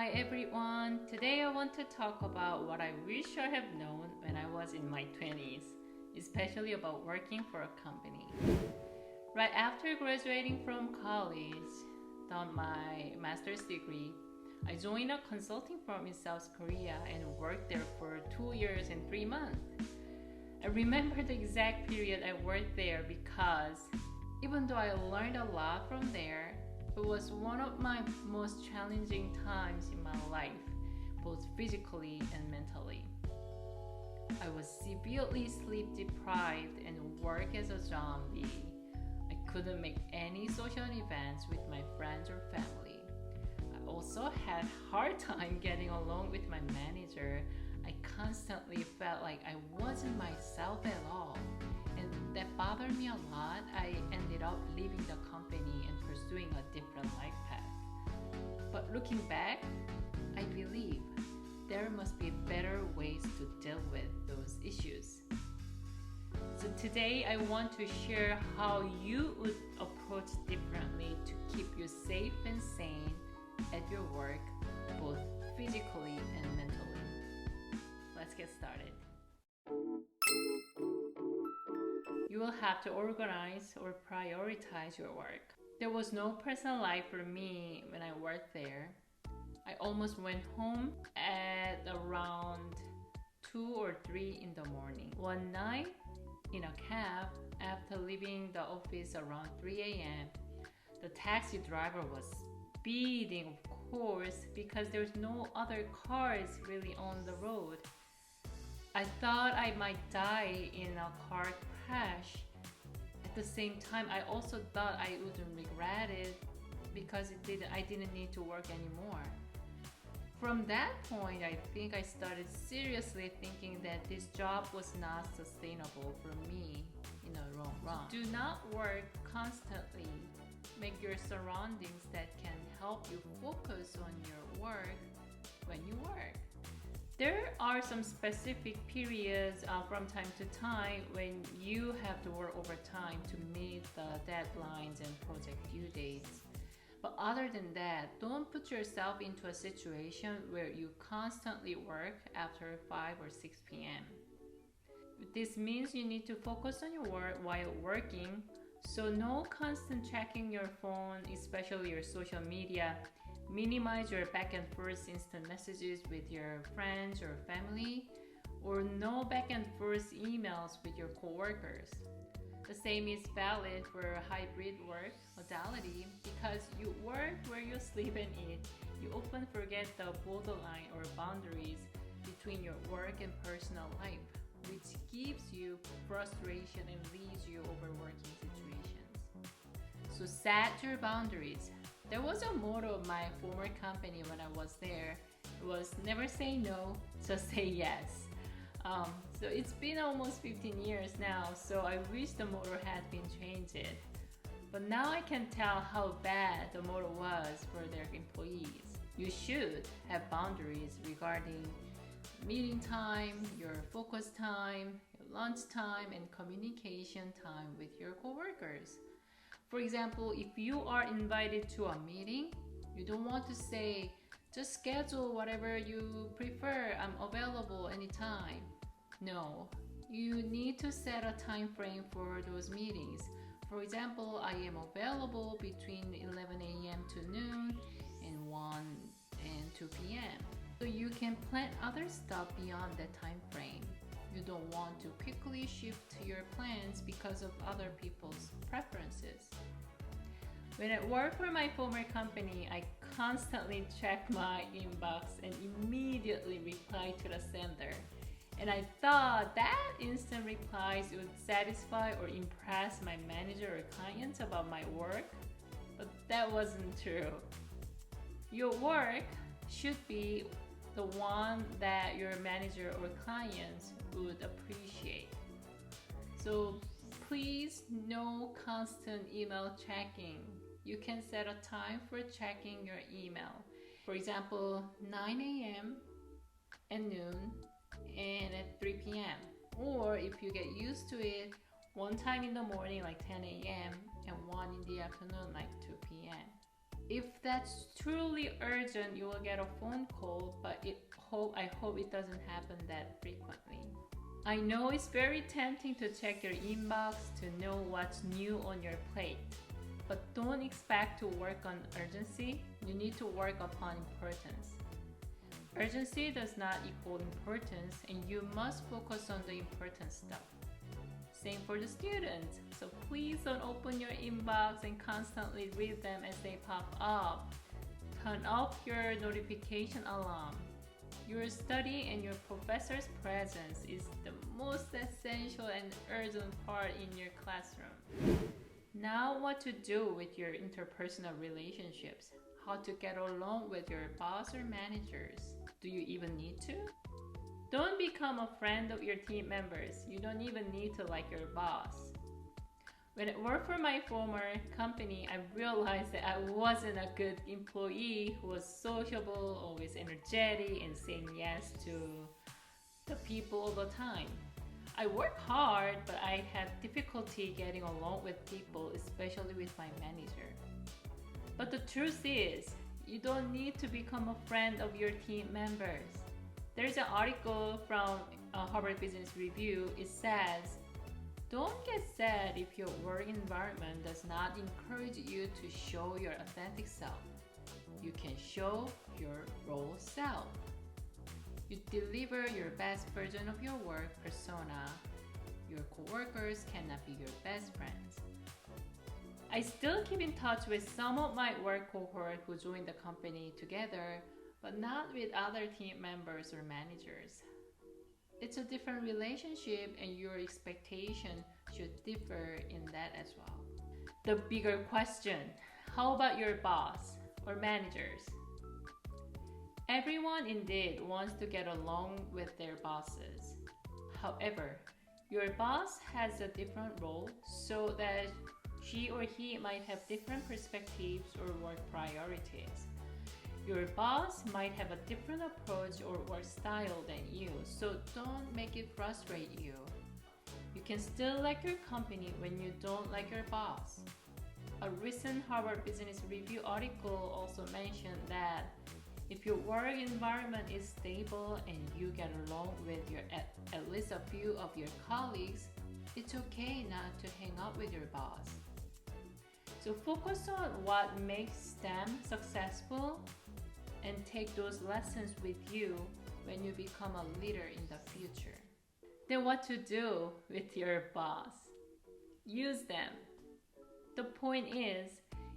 Hi everyone, today I want to talk about what I wish I have known when I was in my 20s, especially about working for a company. Right after graduating from college, done my master's degree, I joined a consulting firm in South Korea and worked there for 2 years and 3 months. I remember the exact period I worked there because even though I learned a lot from there, it was one of my most challenging times in my life, both physically and mentally. I was severely sleep deprived and worked as a zombie. I couldn't make any social events with my friends or family. I also had a hard time getting along with my manager. I constantly felt like I wasn't myself at all. And that bothered me a lot. I ended up leaving the company and pursuing a different life path. But looking back, I believe there must be better ways to deal with those issues. So today I want to share how you would approach differently to keep you safe and sane at your work, both physically and mentally. Let's get started. You will have to organize or prioritize your work. There was no personal life for me when I worked there. I almost went home at around 2 or 3 in the morning. One night, in a cab, after leaving the office around 3 a.m., the taxi driver was speeding, of course, because there's no other cars really on the road. I thought I might die in a car crash. At the same time, I also thought I wouldn't regret it because I didn't need to work anymore. From that point, I think I started seriously thinking that this job was not sustainable for me in the long run. Do not work constantly. Make your surroundings that can help you focus on your work when you work. There are some specific periods from time to time when you have to work overtime to meet the deadlines and project due dates. But other than that, don't put yourself into a situation where you constantly work after 5 or 6 p.m. This means you need to focus on your work while working, so no constant checking your phone, especially your social media. Minimize your back and forth instant messages with your friends or family, or no back and forth emails with your coworkers. The same is valid for hybrid work modality because you work where you sleep and eat. You often forget the borderline or boundaries between your work and personal life, which gives you frustration and leaves you overworking situations. So set your boundaries. There was a motto of my former company when I was there. It was never say no, just say yes. So it's been almost 15 years now, so I wish the motto had been changed. But now I can tell how bad the motto was for their employees. You should have boundaries regarding meeting time, your focus time, your lunch time, and communication time with your coworkers. For example, if you are invited to a meeting, you don't want to say, just schedule whatever you prefer, I'm available anytime. No, you need to set a time frame for those meetings. For example, I am available between 11 a.m. to noon and 1 and 2 p.m. So you can plan other stuff beyond that time frame. You don't want to quickly shift your plans because of other people's preferences. When I worked for my former company, I constantly checked my inbox and immediately replied to the sender. And I thought that instant replies would satisfy or impress my manager or clients about my work, but that wasn't true. Your work should be the one that your manager or clients would appreciate. So please, no constant email checking. You can set a time for checking your email. For example, 9 a.m. and noon and at 3 p.m. Or if you get used to it, one time in the morning like 10 a.m. and one in the afternoon like 2 p.m. If that's truly urgent, you will get a phone call, but I hope it doesn't happen that frequently. I know it's very tempting to check your inbox to know what's new on your plate, but don't expect to work on urgency. You need to work upon importance. Urgency does not equal importance, and you must focus on the important stuff. Same for the students, so please don't open your inbox and constantly read them as they pop up. Turn off your notification alarm. Your study and your professor's presence is the most essential and urgent part in your classroom. Now, what to do with your interpersonal relationships? How to get along with your boss or managers? Do you even need to? Don't become a friend of your team members. You don't even need to like your boss. When I worked for my former company, I realized that I wasn't a good employee who was sociable, always energetic, and saying yes to the people all the time. I work hard, but I had difficulty getting along with people, especially with my manager. But the truth is, you don't need to become a friend of your team members. There's an article from Harvard Business Review. It says, don't get sad if your work environment does not encourage you to show your authentic self. You can show your raw self. You deliver your best version of your work persona. Your coworkers cannot be your best friends. I still keep in touch with some of my work cohort who joined the company together, but not with other team members or managers. It's a different relationship, and your expectation should differ in that as well. The bigger question, how about your boss or managers? Everyone indeed wants to get along with their bosses. However, your boss has a different role, so that she or he might have different perspectives or work priorities. Your boss might have a different approach or work style than you, so don't make it frustrate you. You can still like your company when you don't like your boss. A recent Harvard Business Review article also mentioned that if your work environment is stable and you get along with at least a few of your colleagues, it's okay not to hang out with your boss. So focus on what makes them successful and take those lessons with you when you become a leader in the future. Then what to do with your boss? Use them. The point is,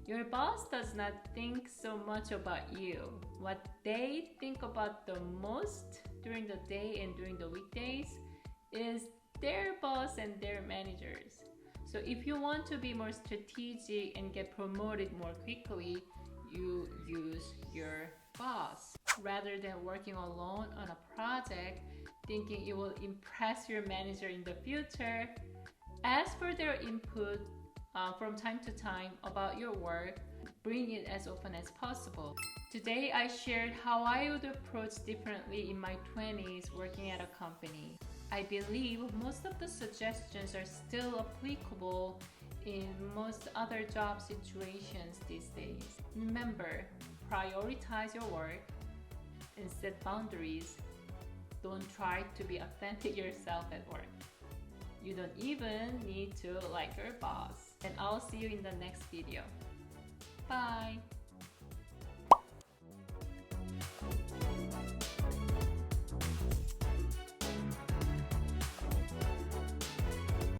your boss does not think so much about you. What they think about the most during the day and during the weekdays is their boss and their managers. So if you want to be more strategic and get promoted more quickly, you use your boss. Rather than working alone on a project, thinking it will impress your manager in the future, ask for their input from time to time about your work. Bring it as often as possible. Today I shared how I would approach differently in my 20s working at a company. I believe most of the suggestions are still applicable in most other job situations these days. Remember, prioritize your work and set boundaries. Don't try to be authentic yourself at work. You don't even need to like your boss. And I'll see you in the next video. Bye!